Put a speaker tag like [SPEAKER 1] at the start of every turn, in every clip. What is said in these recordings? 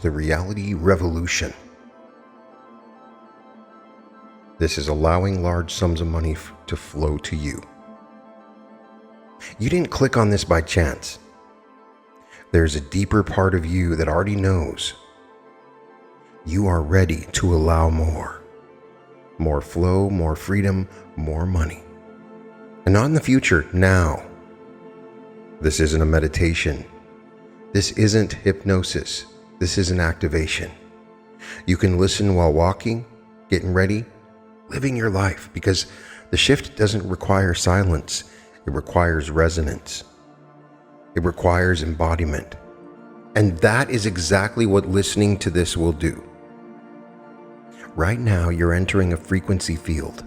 [SPEAKER 1] the reality revolution. This is allowing large sums of money to flow to you. You didn't click on this by chance. There's a deeper part of you that already knows. You are ready to allow more. More flow, more freedom, more money. And not in the future, now. This isn't a meditation. This isn't hypnosis. This is an activation. You can listen while walking, getting ready, living your life, because the shift doesn't require silence. It requires resonance. It requires embodiment. And that is exactly what listening to this will do. Right now, you're entering a frequency field,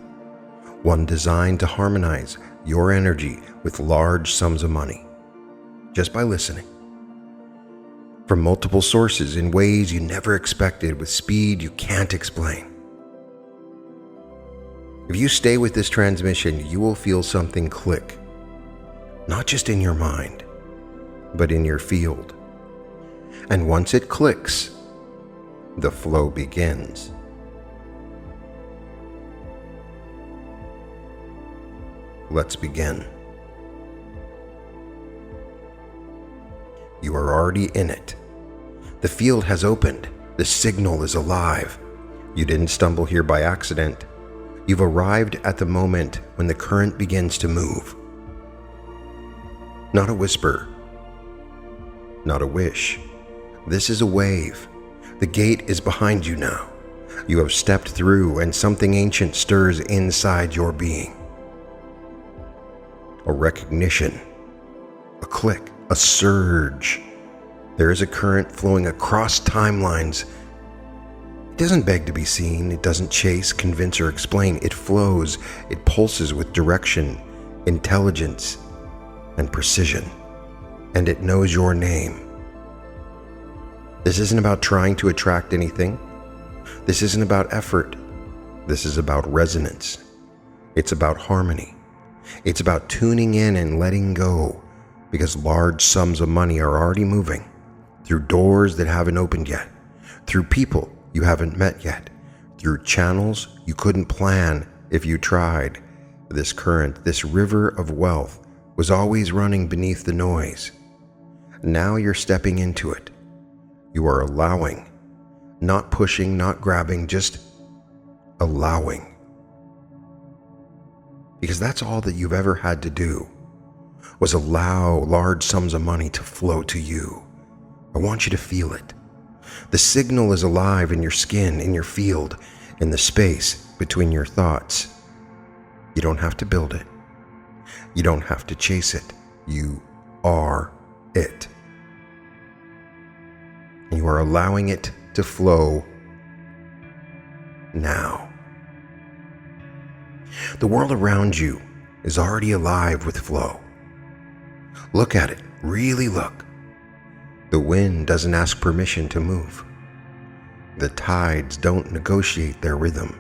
[SPEAKER 1] one designed to harmonize your energy with large sums of money, just by listening. From multiple sources in ways you never expected, with speed you can't explain. If you stay with this transmission, you will feel something click, not just in your mind, but in your field. And once it clicks, the flow begins. Let's begin. You are already in it. The field has opened. The signal is alive. You didn't stumble here by accident. You've arrived at the moment when the current begins to move. Not a whisper. Not a wish. This is a wave. The gate is behind you now. You have stepped through, and something ancient stirs inside your being. A recognition. A click. A surge. There is a current flowing across timelines. It doesn't beg to be seen. It doesn't chase, convince, or explain. It flows. It pulses with direction, intelligence, and precision. And it knows your name. This isn't about trying to attract anything. This isn't about effort. This is about resonance. It's about harmony. It's about tuning in and letting go, because large sums of money are already moving through doors that haven't opened yet, through people you haven't met yet, through channels you couldn't plan if you tried. This current, this river of wealth, was always running beneath the noise. Now you're stepping into it. You are allowing, not pushing, not grabbing, just allowing. Because that's all that you've ever had to do, was allow large sums of money to flow to you. I want you to feel it. The signal is alive in your skin, in your field, in the space between your thoughts. You don't have to build it. You don't have to chase it. You are it. You are allowing it to flow now. The world around you is already alive with flow. Look at it. Really look. The wind doesn't ask permission to move. The tides don't negotiate their rhythm.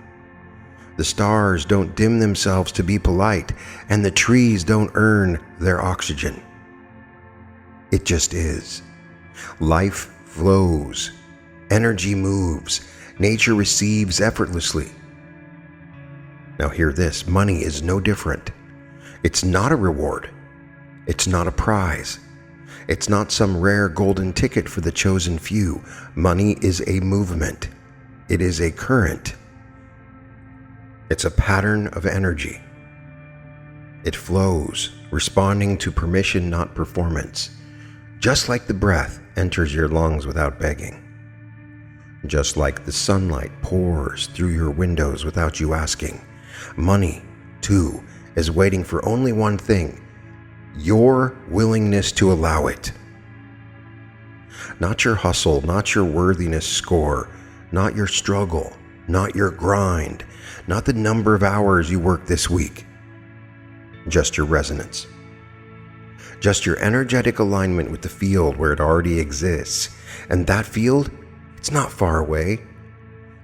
[SPEAKER 1] The stars don't dim themselves to be polite, and the trees don't earn their oxygen. It just is. Life flows. Energy moves. Nature receives effortlessly. Now hear this. Money is no different. It's not a reward. It's not a prize. It's not some rare golden ticket for the chosen few. Money is a movement. It is a current. It's a pattern of energy. It flows, responding to permission, not performance. Just like the breath enters your lungs without begging. Just like the sunlight pours through your windows without you asking. Money, too, is waiting for only one thing: your willingness to allow it. Not your hustle, not your worthiness score, not your struggle, not your grind, not the number of hours you work this week. Just your resonance. Just your energetic alignment with the field where it already exists. And that field, it's not far away.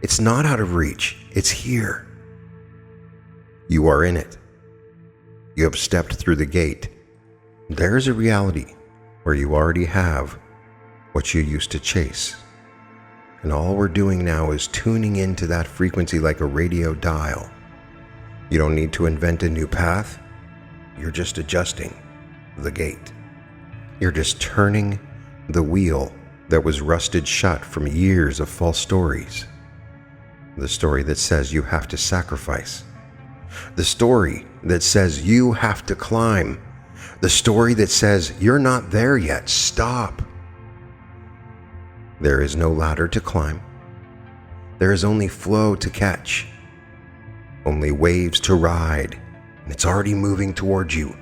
[SPEAKER 1] It's not out of reach. It's here. You are in it. You have stepped through the gate. There's a reality where you already have what you used to chase. And all we're doing now is tuning into that frequency like a radio dial. You don't need to invent a new path. You're just adjusting the gate. You're just turning the wheel that was rusted shut from years of false stories. The story that says you have to sacrifice. The story that says you have to climb. The story that says you're not there yet. Stop. There is no ladder to climb. There is only flow to catch. Only waves to ride. And it's already moving towards you.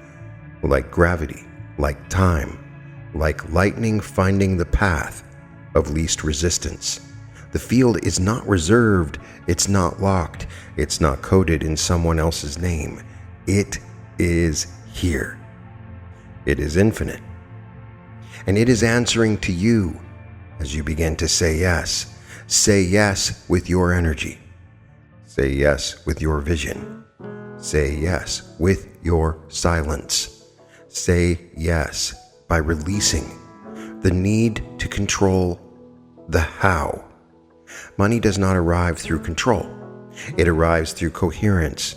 [SPEAKER 1] Like gravity, like time, like lightning finding the path of least resistance. The field is not reserved. It's not locked. It's not coded in someone else's name. It is here. It is infinite. And it is answering to you as you begin to say yes. Say yes with your energy. Say yes with your vision. Say yes with your silence. Say yes by releasing the need to control the how. Money does not arrive through control. It arrives through coherence,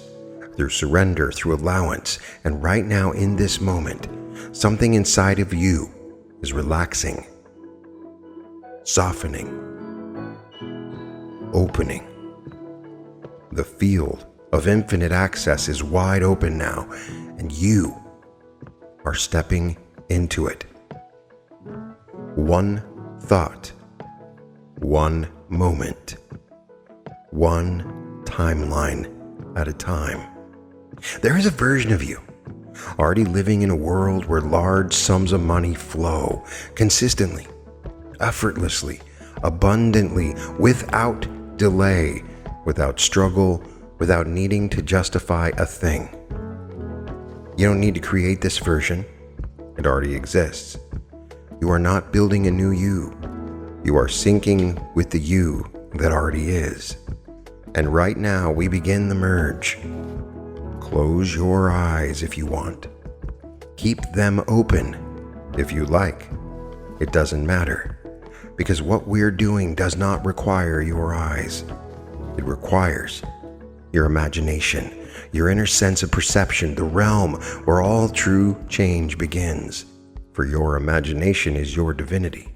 [SPEAKER 1] through surrender, through allowance. And right now in this moment, something inside of you is relaxing, softening, opening. The field of infinite access is wide open now, and you are stepping into it. One thought, one moment, one timeline at a time. There is a version of you already living in a world where large sums of money flow consistently, effortlessly, abundantly, without delay, without struggle, without needing to justify a thing. You don't need to create this version. It already exists. You are not building a new you. You are syncing with the you that already is. And right now we begin the merge. Close your eyes if you want. Keep them open if you like. It doesn't matter, because what we're doing does not require your eyes. It requires your imagination, your inner sense of perception, the realm where all true change begins. For your imagination is your divinity.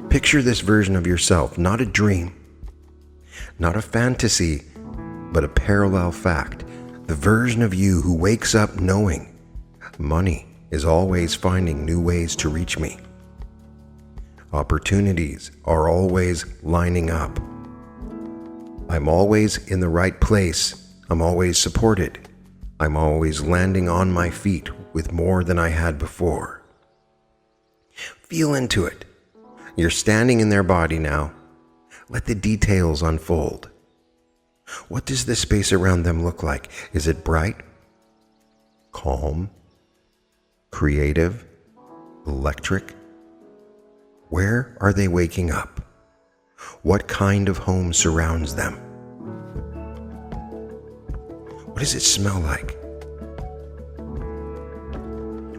[SPEAKER 1] Picture this version of yourself, not a dream, not a fantasy, but a parallel fact. The version of you who wakes up knowing money is always finding new ways to reach me. Opportunities are always lining up. I'm always in the right place. I'm always supported. I'm always landing on my feet with more than I had before. Feel into it. You're standing in their body now. Let the details unfold. What does the space around them look like? Is it bright, calm, creative, electric? Where are they waking up? What kind of home surrounds them? What does it smell like?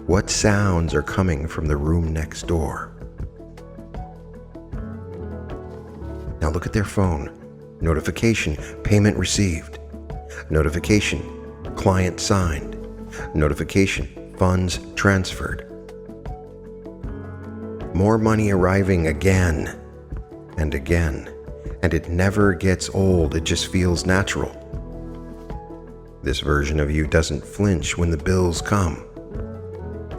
[SPEAKER 1] What sounds are coming from the room next door? Now look at their phone. Notification, payment received. Notification, client signed. Notification, funds transferred. More money arriving again and again. And it never gets old, it just feels natural. This version of you doesn't flinch when the bills come.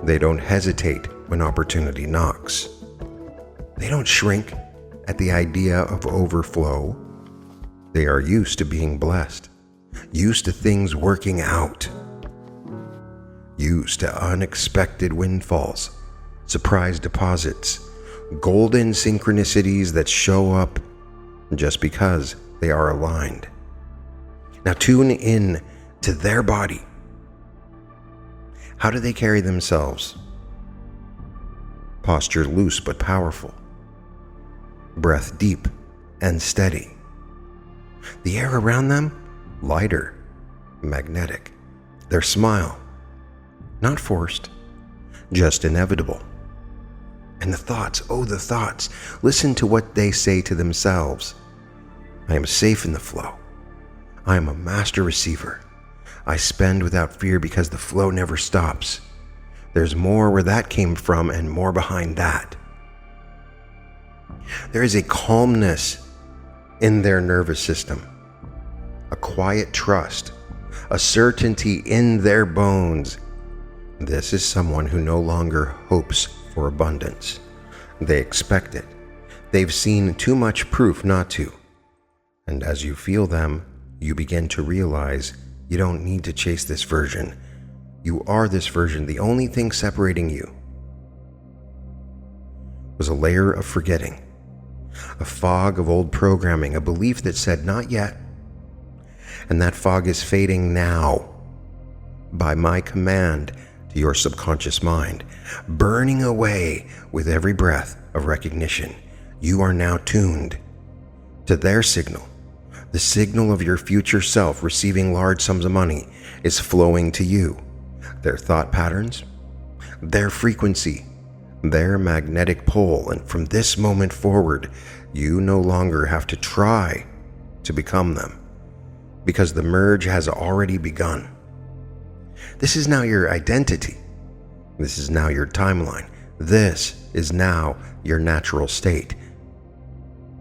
[SPEAKER 1] They don't hesitate when opportunity knocks. They don't shrink at the idea of overflow. They are used to being blessed, used to things working out, used to unexpected windfalls, surprise deposits, golden synchronicities that show up just because they are aligned. Now tune in to their body. How do they carry themselves? Posture loose but powerful. Breath deep and steady. The air around them, lighter, magnetic. Their smile, not forced, just inevitable. And the thoughts, oh, the thoughts, listen to what they say to themselves. I am safe in the flow. I am a master receiver. I spend without fear because the flow never stops. There's more where that came from and more behind that. There is a calmness in their nervous system, a quiet trust, a certainty in their bones. This is someone who no longer hopes for abundance. They expect it. They've seen too much proof not to. And as you feel them, you begin to realize you don't need to chase this version. You are this version. The only thing separating you was a layer of forgetting, a fog of old programming, a belief that said not yet. And that fog is fading now by my command to your subconscious mind, burning away with every breath of recognition. You are now tuned to their signal. The signal of your future self receiving large sums of money is flowing to you. Their thought patterns, their frequency, their magnetic pole. And from this moment forward, you no longer have to try to become them, because the merge has already begun. This is now your identity. This is now your timeline. This is now your natural state.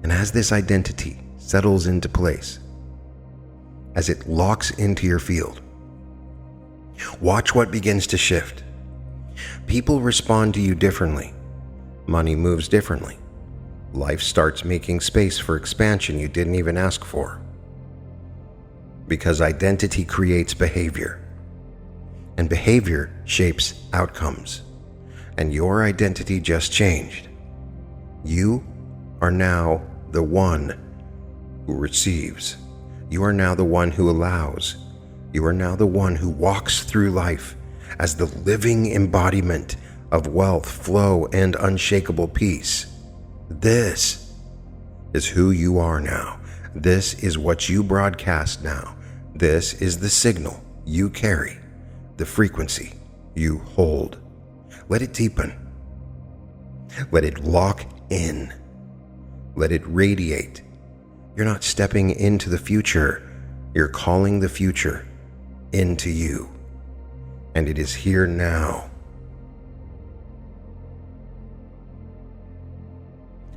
[SPEAKER 1] And as this identity settles into place, as it locks into your field, watch what begins to shift. People respond to you differently. Money moves differently. Life starts making space for expansion you didn't even ask for. Because identity creates behavior. And behavior shapes outcomes. And your identity just changed. You are now the one who receives. You are now the one who allows. You are now the one who walks through life as the living embodiment of wealth, flow, and unshakable peace. This is who you are now. This is what you broadcast now. This is the signal you carry, the frequency you hold. Let it deepen. Let it lock in. Let it radiate. You're not stepping into the future. You're calling the future into you. And it is here now.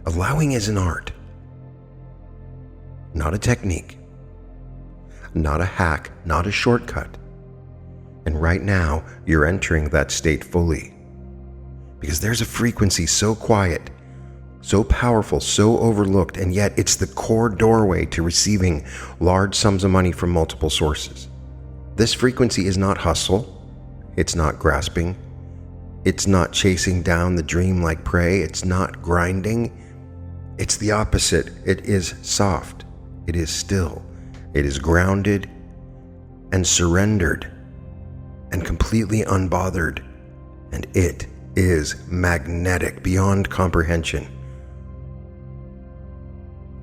[SPEAKER 1] Allowing is an art, not a technique, not a hack, not a shortcut. And right now, you're entering that state fully. Because there's a frequency so quiet, so powerful, so overlooked, and yet it's the core doorway to receiving large sums of money from multiple sources. This frequency is not hustle. It's not grasping. It's not chasing down the dream like prey. It's not grinding. It's the opposite. It is soft. It is still. It is grounded and surrendered and completely unbothered. And it is magnetic beyond comprehension.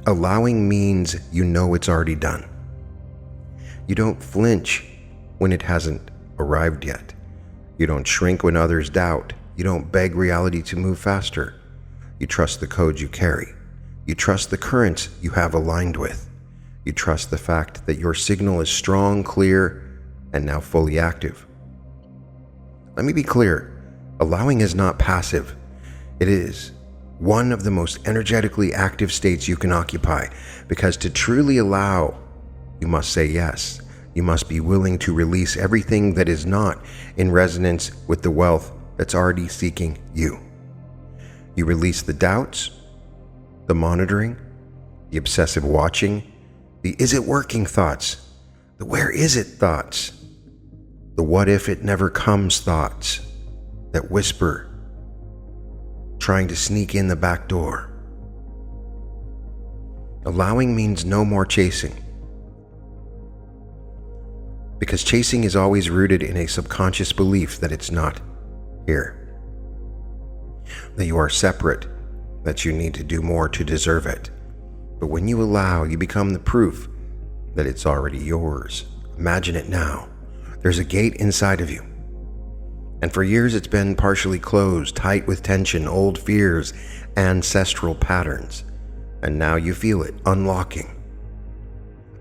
[SPEAKER 1] Allowing means you know it's already done. You don't flinch when it hasn't arrived yet. You don't shrink when others doubt. You don't beg reality to move faster. You trust the code you carry. You trust the currents you have aligned with. You trust the fact that your signal is strong, clear, and now fully active. Let me be clear. Allowing is not passive. It is one of the most energetically active states you can occupy, because to truly allow, you must say yes. You must be willing to release everything that is not in resonance with the wealth that's already seeking you. You release the doubts, the monitoring, the obsessive watching, the is it working thoughts, the where is it thoughts, the what if it never comes thoughts that whisper, trying to sneak in the back door. Allowing means no more chasing. Because chasing is always rooted in a subconscious belief that it's not here. That you are separate, that you need to do more to deserve it. But when you allow, you become the proof that it's already yours. Imagine it now. There's a gate inside of you. And for years it's been partially closed, tight with tension, old fears, ancestral patterns. And now you feel it unlocking.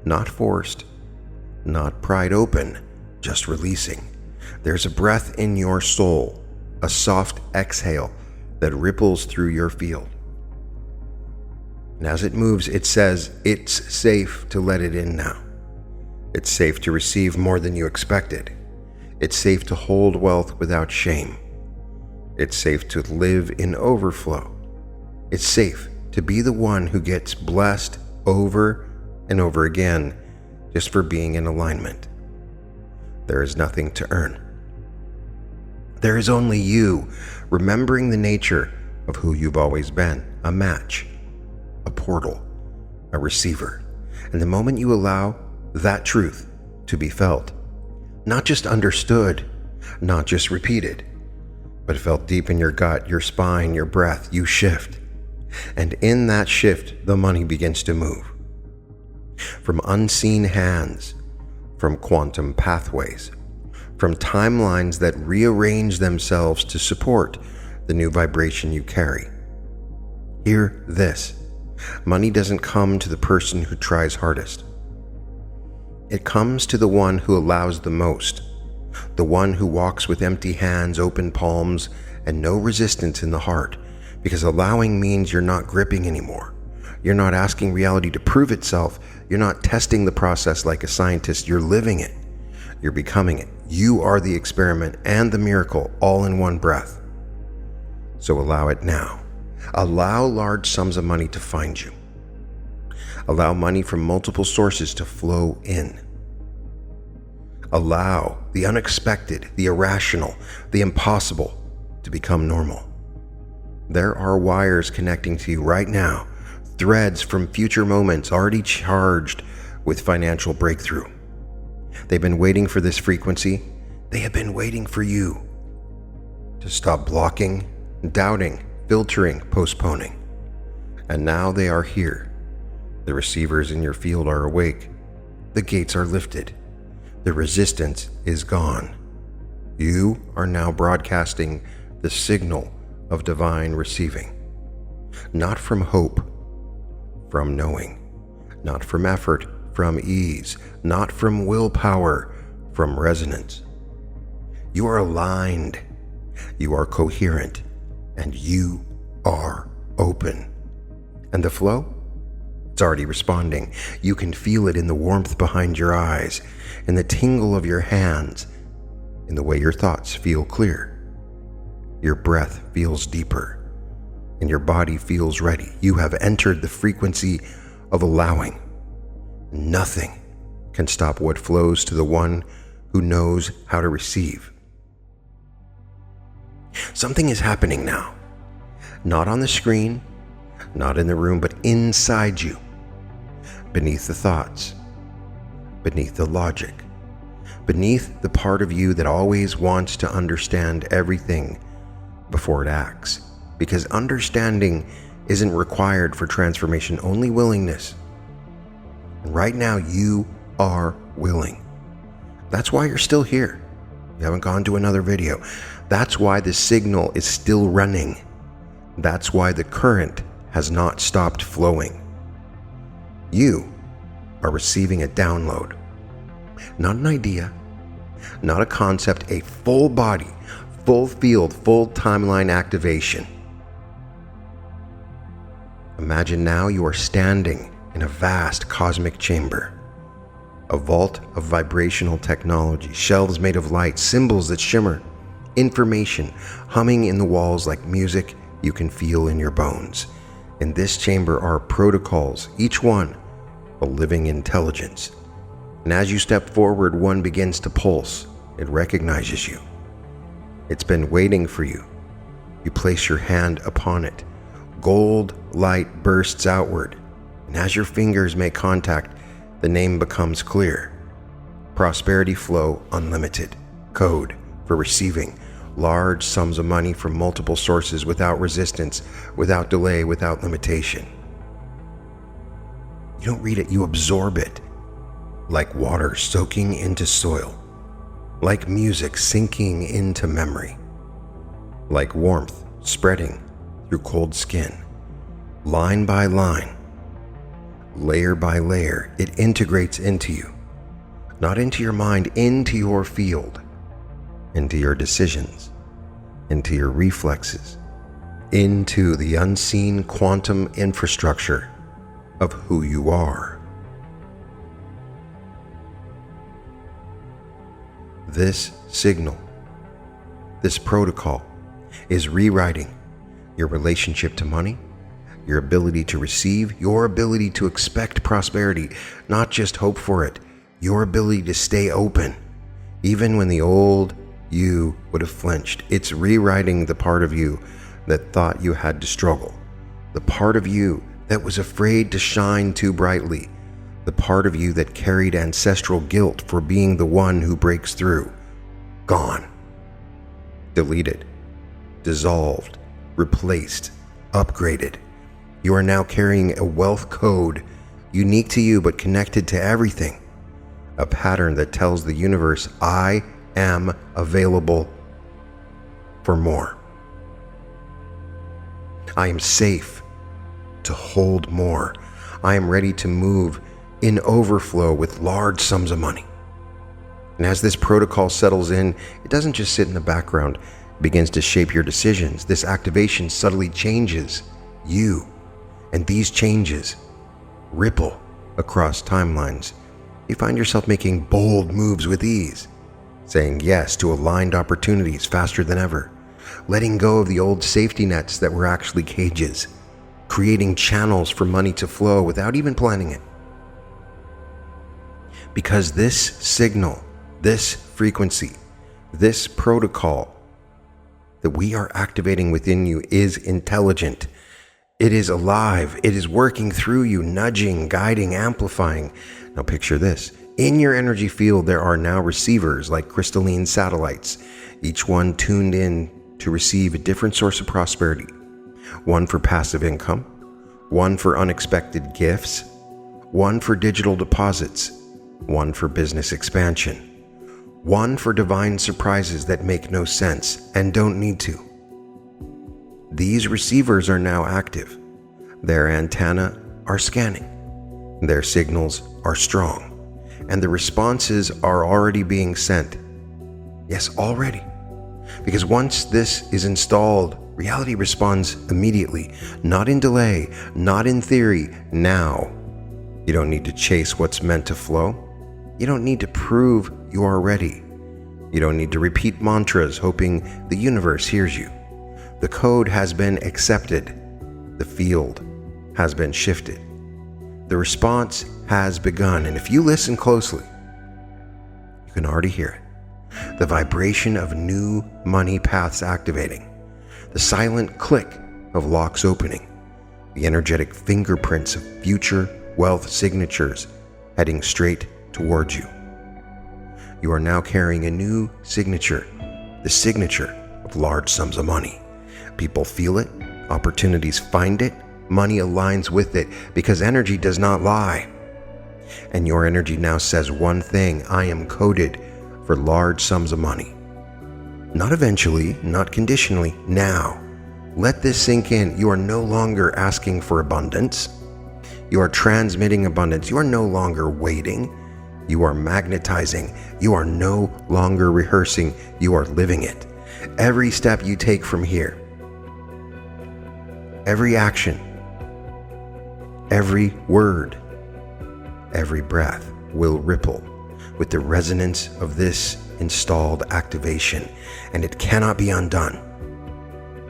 [SPEAKER 1] Not forced, not pried open, just releasing. There's a breath in your soul, a soft exhale that ripples through your field. And as it moves, it says it's safe to let it in now. It's safe to receive more than you expected. It's safe to hold wealth without shame. It's safe to live in overflow. It's safe to be the one who gets blessed over and over again just for being in alignment. There is nothing to earn. There is only you remembering the nature of who you've always been, a match, a portal, a receiver. And the moment you allow that truth to be felt, not just understood, not just repeated, but felt deep in your gut, your spine, your breath, you shift. And in that shift, the money begins to move. From unseen hands, from quantum pathways, from timelines that rearrange themselves to support the new vibration you carry. Hear this. Money doesn't come to the person who tries hardest. It comes to the one who allows the most, the one who walks with empty hands, open palms, and no resistance in the heart, because allowing means you're not gripping anymore. You're not asking reality to prove itself. You're not testing the process like a scientist. You're living it. You're becoming it. You are the experiment and the miracle all in one breath. So allow it now. Allow large sums of money to find you. Allow money from multiple sources to flow in. Allow the unexpected, the irrational, the impossible to become normal. There are wires connecting to you right now, threads from future moments already charged with financial breakthrough. They've been waiting for this frequency. They have been waiting for you to stop blocking, doubting, filtering, postponing. And now they are here. The receivers in your field are awake. The gates are lifted. The resistance is gone. You are now broadcasting the signal of divine receiving. Not from hope, from knowing. Not from effort, from ease. Not from willpower, from resonance. You are aligned. You are coherent. And you are open. And the flow? It's already responding. You can feel it in the warmth behind your eyes, in the tingle of your hands, in the way your thoughts feel clear. Your breath feels deeper, and your body feels ready. You have entered the frequency of allowing. Nothing can stop what flows to the one who knows how to receive. Something is happening now. Not on the screen, not in the room, but inside you. Beneath the thoughts, beneath the logic, beneath the part of you that always wants to understand everything before it acts. Because understanding isn't required for transformation, only willingness. And right now you are willing. That's why you're still here. You haven't gone to another video. That's why the signal is still running. That's why the current has not stopped flowing. You are receiving a download. Not an idea, not a concept, a full body, full field, full timeline activation. Imagine now you are standing in a vast cosmic chamber, a vault of vibrational technology, shelves made of light, symbols that shimmer, information humming in the walls like music you can feel in your bones. In this chamber are protocols, each one a living intelligence. And as you step forward, one begins to pulse. It recognizes you. It's been waiting for you. You place your hand upon it. Gold light bursts outward. And as your fingers make contact, the name becomes clear. Prosperity flow unlimited. Code for receiving large sums of money from multiple sources without resistance, without delay, without limitation. You don't read it, you absorb it, like water soaking into soil. like music sinking into memory, like warmth spreading through cold skin. Line by line, layer by layer, it integrates into you, not into your mind, into your field, into your decisions, into your reflexes, into the unseen quantum infrastructure of who you are. This signal, this protocol, is rewriting your relationship to money, your ability to receive, your ability to expect prosperity, not just hope for it, your ability to stay open, even when the old you would have flinched. It's rewriting the part of you that thought you had to struggle, the part of you that was afraid to shine too brightly, the part of you that carried ancestral guilt for being the one who breaks through. Gone. Deleted. Dissolved. Replaced. Upgraded. You are now carrying a wealth code unique to you but connected to everything. A pattern that tells the universe, I am available for more. I am safe to hold more. I am ready to move in overflow with large sums of money. And as this protocol settles in, it doesn't just sit in the background. It begins to shape your decisions. This activation subtly changes you. And these changes ripple across timelines. You find yourself making bold moves with ease, saying yes to aligned opportunities faster than ever, letting go of the old safety nets that were actually cages, creating channels for money to flow without even planning it. Because this signal, this frequency, this protocol that we are activating within you is intelligent. It is alive. It is working through you, nudging, guiding, amplifying. Now picture this. In your energy field, there are now receivers like crystalline satellites, each one tuned in to receive a different source of prosperity. One for passive income, one for unexpected gifts, one for digital deposits, one for business expansion, one for divine surprises that make no sense and don't need to. These receivers are now active. Their antennae are scanning. Their signals are strong. And the responses are already being sent. Yes, already. Because once this is installed, reality responds immediately. Not in delay, not in theory, now. You don't need to chase what's meant to flow. You don't need to prove you are ready. You don't need to repeat mantras hoping the universe hears you. The code has been accepted. The field has been shifted. The response has begun, and if you listen closely, you can already hear it. The vibration of new money paths activating. The silent click of locks opening. The energetic fingerprints of future wealth signatures heading straight towards you. You are now carrying a new signature, the signature of large sums of money. People feel it, opportunities find it, money aligns with it, because energy does not lie. And your energy now says one thing: I am coded for large sums of money. Not eventually, not conditionally, now. Let this sink in. You are no longer asking for abundance. You are transmitting abundance. You are no longer waiting. You are magnetizing. You are no longer rehearsing. You are living it. Every step you take from here, every action, every word, every breath will ripple with the resonance of this installed activation, and it cannot be undone.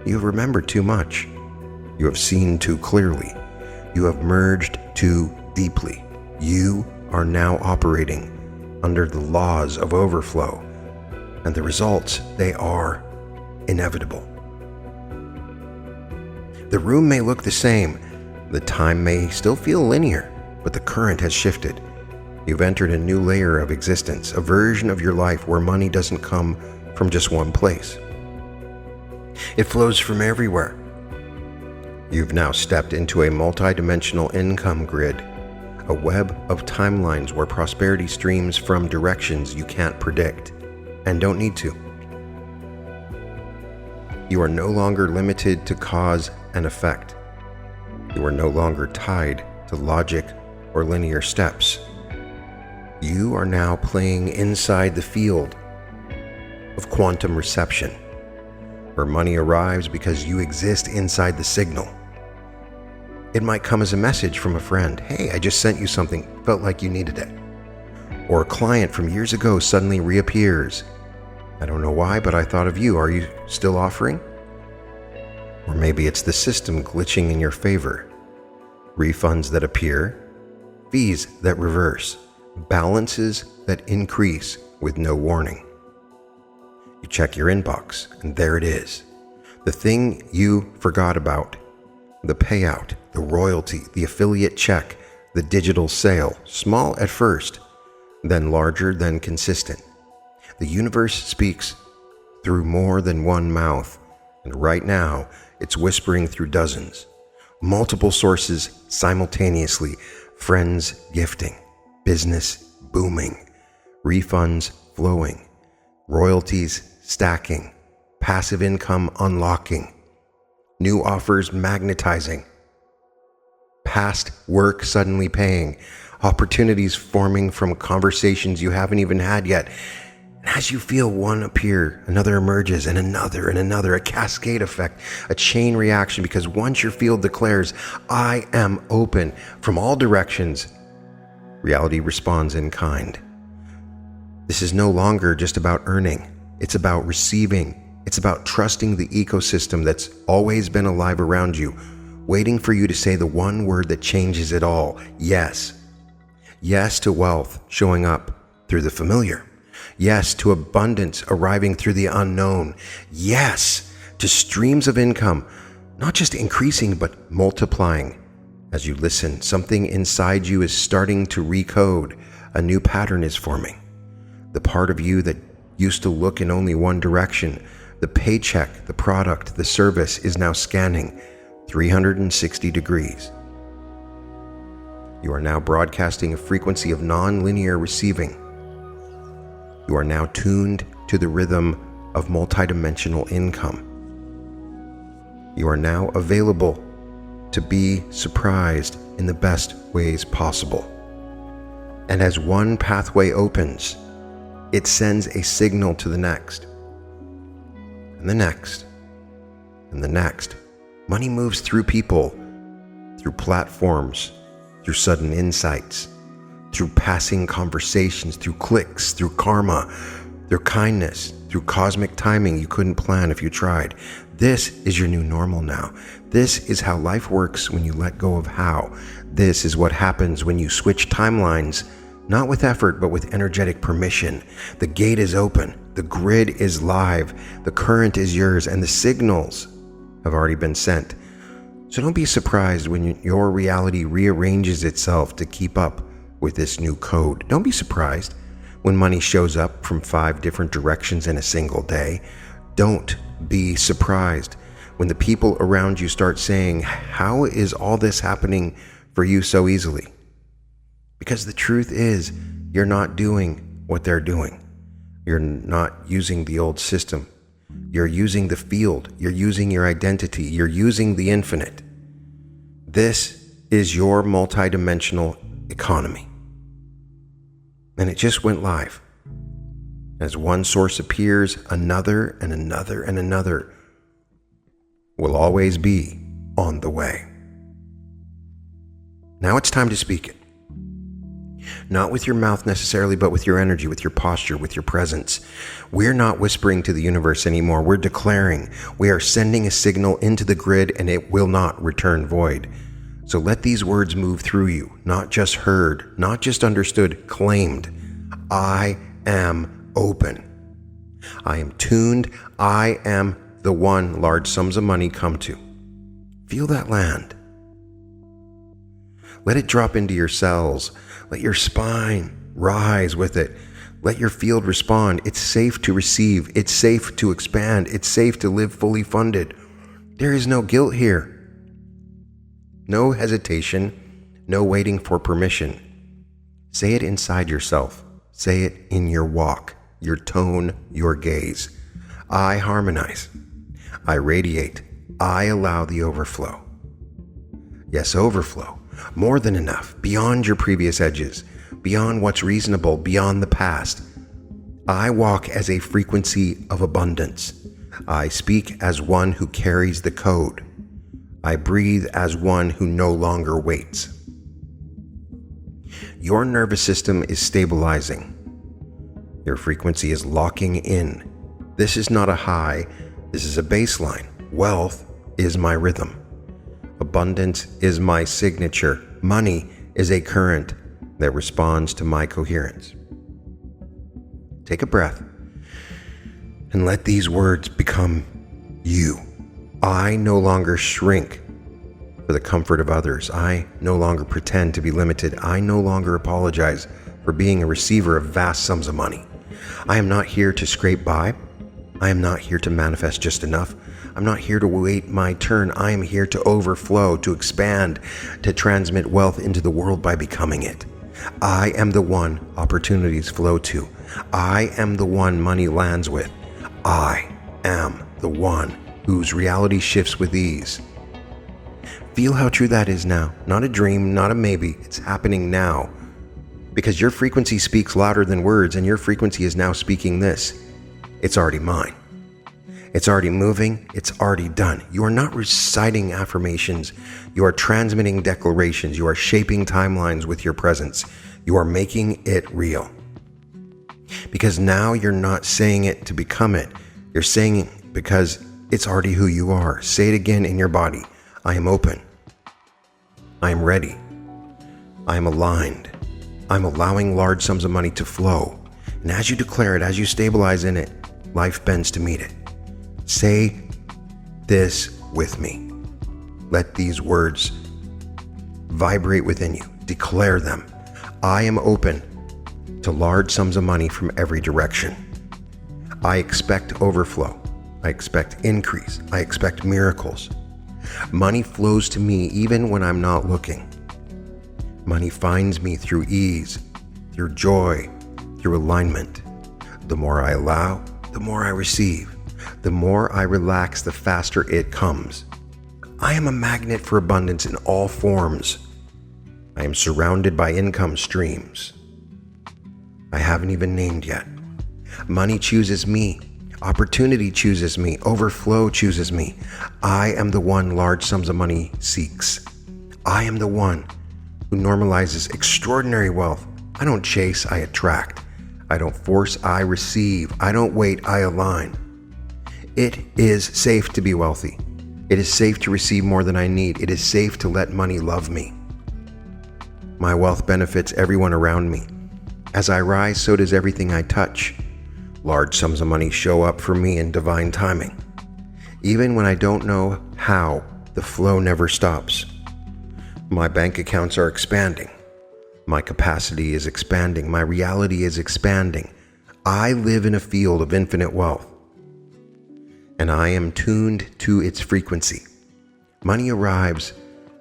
[SPEAKER 1] You have remembered too much. You have seen too clearly. You have merged too deeply. You are now operating under the laws of overflow, and the results, they are inevitable. The room may look the same. The time may still feel linear, but the current has shifted. You've entered a new layer of existence, a version of your life where money doesn't come from just one place. It flows from everywhere. You've now stepped into a multidimensional income grid, a web of timelines where prosperity streams from directions you can't predict. and don't need to. You are no longer limited to cause and effect. You are no longer tied to logic or linear steps. You are now playing inside the field of quantum reception, where money arrives because you exist inside the signal. It might come as a message from a friend. Hey, I just sent you something, felt like you needed it. Or a client from years ago suddenly reappears. I don't know why, but I thought of you. Are you still offering? Or maybe it's the system glitching in your favor. Refunds that appear, fees that reverse, balances that increase with no warning. You check your inbox, and there it is. The thing you forgot about. The payout, the royalty, the affiliate check, the digital sale. Small at first, then larger, then consistent. The universe speaks through more than one mouth, and right now, it's whispering through dozens. Multiple sources simultaneously. Friends gifting, business booming, refunds flowing, royalties stacking, passive income unlocking, new offers magnetizing, past work suddenly paying, opportunities forming from conversations you haven't even had yet. And as you feel one appear, another emerges, and another, a cascade effect, a chain reaction, because once your field declares, I am open from all directions, reality responds in kind. This is no longer just about earning. It's about receiving. It's about trusting the ecosystem that's always been alive around you, waiting for you to say the one word that changes it all. Yes. Yes to wealth showing up through the familiar. Yes to abundance arriving through the unknown. Yes to streams of income, not just increasing, but multiplying. As you listen, something inside you is starting to recode. A new pattern is forming. The part of you that used to look in only one direction, the paycheck, the product, the service, is now scanning 360 degrees. You are now broadcasting a frequency of non-linear receiving. You are now tuned to the rhythm of multidimensional income. You are now available to be surprised in the best ways possible. And as one pathway opens, it sends a signal to the next, and the next, and the next. Money moves through people, through platforms, through sudden insights, through passing conversations, through clicks, through karma, through kindness, through cosmic timing you couldn't plan if you tried. This is your new normal now. This is how life works when you let go of how. This is what happens when you switch timelines, not with effort, but with energetic permission. The gate is open, the grid is live, the current is yours, and the signals have already been sent. So don't be surprised when your reality rearranges itself to keep up with this new code. Don't be surprised when money shows up from 5 different directions in a single day. Don't be surprised when the people around you start saying, how is all this happening for you so easily? Because the truth is, you're not doing what they're doing. You're not using the old system. You're using the field. You're using your identity. You're using the infinite. This is your multidimensional economy. And it just went live. As one source appears, another and another and another will always be on the way. Now it's time to speak it. Not with your mouth necessarily, but with your energy, with your posture, with your presence. We're not whispering to the universe anymore. We're declaring. We are sending a signal into the grid, and it will not return void. So let these words move through you, not just heard, not just understood, claimed. I am open. I am tuned. I am the one large sums of money come to. Feel that land. Let it drop into your cells. Let your spine rise with it. Let your field respond. It's safe to receive. It's safe to expand. It's safe to live fully funded. There is no guilt here. No hesitation. No waiting for permission. Say it inside yourself. Say it in your walk. your tone, your gaze. I harmonize. I radiate. I allow the overflow. Yes, overflow. More than enough. Beyond your previous edges. Beyond what's reasonable. Beyond the past. I walk as a frequency of abundance. I speak as one who carries the code. I breathe as one who no longer waits. Your nervous system is stabilizing. Your frequency is locking in. This is not a high, this is a baseline. Wealth is my rhythm. Abundance is my signature. Money is a current that responds to my coherence. Take a breath and let these words become you. I no longer shrink for the comfort of others. I no longer pretend to be limited. I no longer apologize for being a receiver of vast sums of money. I am not here to scrape by. I am not here to manifest just enough. I'm not here to wait my turn. I am here to overflow, to expand, to transmit wealth into the world by becoming it. I am the one opportunities flow to. I am the one money lands with. I am the one whose reality shifts with ease. Feel how true that is now. Not a dream, not a maybe. It's happening now. Because your frequency speaks louder than words, and your frequency is now speaking this. It's already mine. It's already moving. It's already done. You are not reciting affirmations. You are transmitting declarations. You are shaping timelines with your presence. You are making it real. Because now you're not saying it to become it. You're saying it because it's already who you are. Say it again in your body. I am open. I am ready. I am aligned. I'm allowing large sums of money to flow. And as you declare it, as you stabilize in it, life bends to meet it. Say this with me. Let these words vibrate within you. Declare them. I am open to large sums of money from every direction. I expect overflow. I expect increase. I expect miracles. Money flows to me even when I'm not looking. Money finds me through ease, through joy, through alignment. The more I allow, the more I receive. The more I relax, the faster it comes. I am a magnet for abundance in all forms. I am surrounded by income streams I haven't even named yet. Money chooses me. Opportunity chooses me. Overflow chooses me. I am the one large sums of money seeks. I am the one who normalizes extraordinary wealth. I don't chase, I attract. I don't force, I receive. I don't wait, I align. It is safe to be wealthy. It is safe to receive more than I need. It is safe to let money love me. My wealth benefits everyone around me. As I rise, so does everything I touch. Large sums of money show up for me in divine timing. Even when I don't know how, the flow never stops. My bank accounts are expanding. My capacity is expanding. My reality is expanding. I live in a field of infinite wealth, and I am tuned to its frequency. Money arrives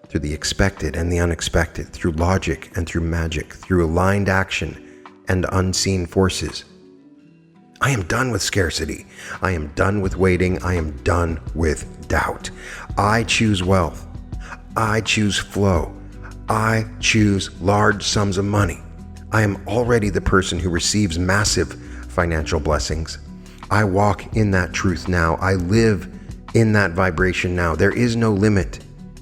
[SPEAKER 1] through the expected and the unexpected, through logic and through magic, through aligned action and unseen forces. I am done with scarcity. I am done with waiting. I am done with doubt. I choose wealth. I choose flow. I choose large sums of money. I am already the person who receives massive financial blessings. I walk in that truth now. I live in that vibration now. There is no limit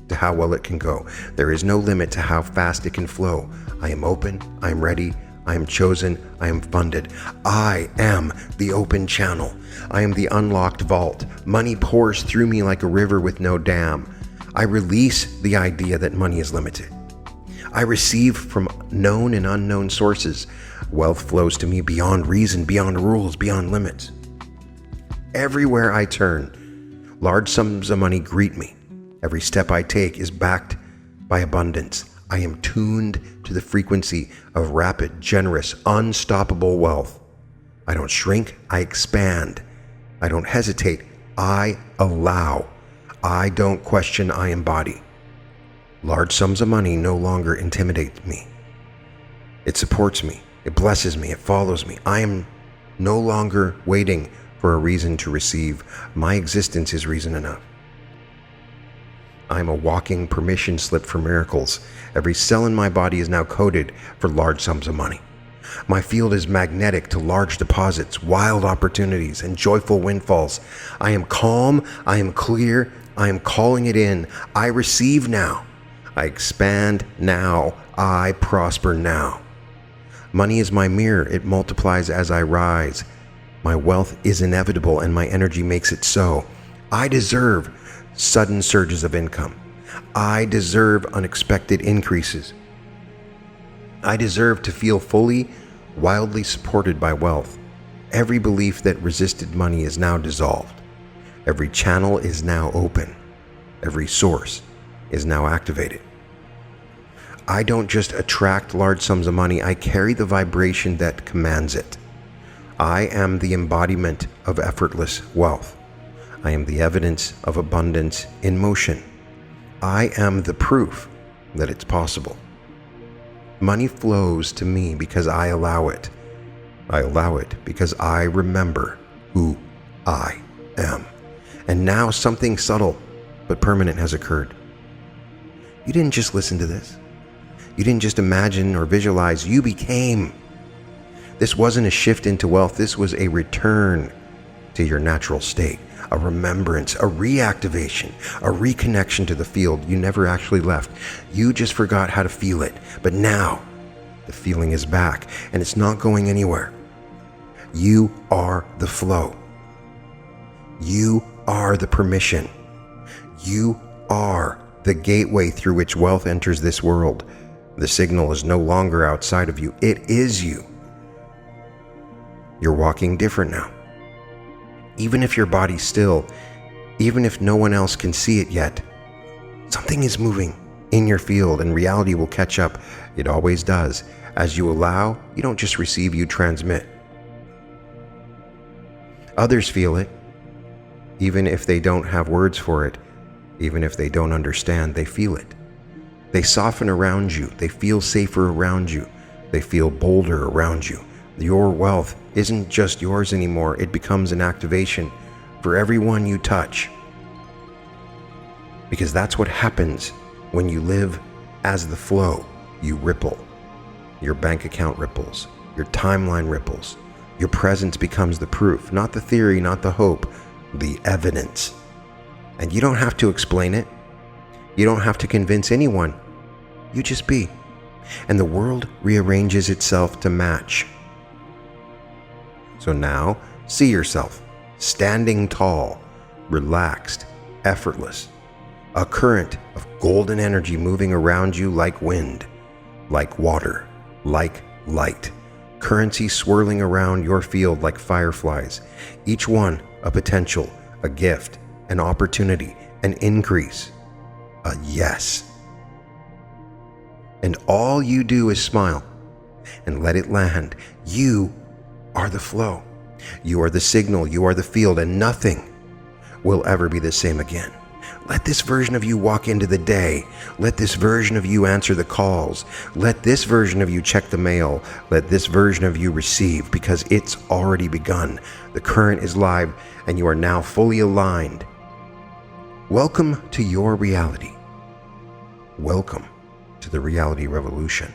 [SPEAKER 1] to how well it can go. There is no limit to how fast it can flow. I am open. I am ready. I am chosen. I am funded. I am the open channel. I am the unlocked vault. Money pours through me like a river with no dam. I release the idea that money is limited. I receive from known and unknown sources. Wealth flows to me beyond reason, beyond rules, beyond limits. Everywhere I turn, large sums of money greet me. Every step I take is backed by abundance. I am tuned to the frequency of rapid, generous, unstoppable wealth. I don't shrink, I expand. I don't hesitate, I allow. I don't question, I embody. Large sums of money no longer intimidate me. It supports me, it blesses me, it follows me. I am no longer waiting for a reason to receive. My existence is reason enough. I'm a walking permission slip for miracles. Every cell in my body is now coded for large sums of money. My field is magnetic to large deposits, wild opportunities, and joyful windfalls. I am calm, I am clear, I am calling it in. I receive now. I expand now. I prosper now. Money is my mirror. It multiplies as I rise. My wealth is inevitable and my energy makes it so. I deserve sudden surges of income. I deserve unexpected increases. I deserve to feel fully, wildly supported by wealth. Every belief that resisted money is now dissolved. Every channel is now open. Every source is now activated. I don't just attract large sums of money, I carry the vibration that commands it. I am the embodiment of effortless wealth. I am the evidence of abundance in motion. I am the proof that it's possible. Money flows to me because I allow it. I allow it because I remember who I am. And now something subtle but permanent has occurred. You didn't just listen to this. You didn't just imagine or visualize. You became. This wasn't a shift into wealth. This was a return to your natural state, a remembrance, a reactivation, a reconnection to the field you never actually left. You just forgot how to feel it. But now the feeling is back and it's not going anywhere. You are the flow. You are the permission. You are the gateway through which wealth enters this world. The signal is no longer outside of you. It is you. You're walking different now. Even if your body's still, even if no one else can see it yet, something is moving in your field and reality will catch up. It always does. As you allow, you don't just receive, you transmit. Others feel it, even if they don't have words for it, even if they don't understand, they feel it. They soften around you. They feel safer around you. They feel bolder around you. Your wealth isn't just yours anymore. It becomes an activation for everyone you touch. Because that's what happens when you live as the flow. You ripple. Your bank account ripples. Your timeline ripples. Your presence becomes the proof, not the theory, not the hope, the evidence. And you don't have to explain it. You don't have to convince anyone. You just be. And the world rearranges itself to match. So now, see yourself standing tall, relaxed, effortless. A current of golden energy moving around you like wind, like water, like light. Currency swirling around your field like fireflies. Each one a potential, a gift, an opportunity, an increase, a yes. And all you do is smile and let it land. You are the flow. You are the signal. You are the field, and nothing will ever be the same again. Let this version of you walk into the day. Let this version of you answer the calls. Let this version of you check the mail. Let this version of you receive, because it's already begun. The current is live, and you are now fully aligned. Welcome to your reality. Welcome to the reality revolution.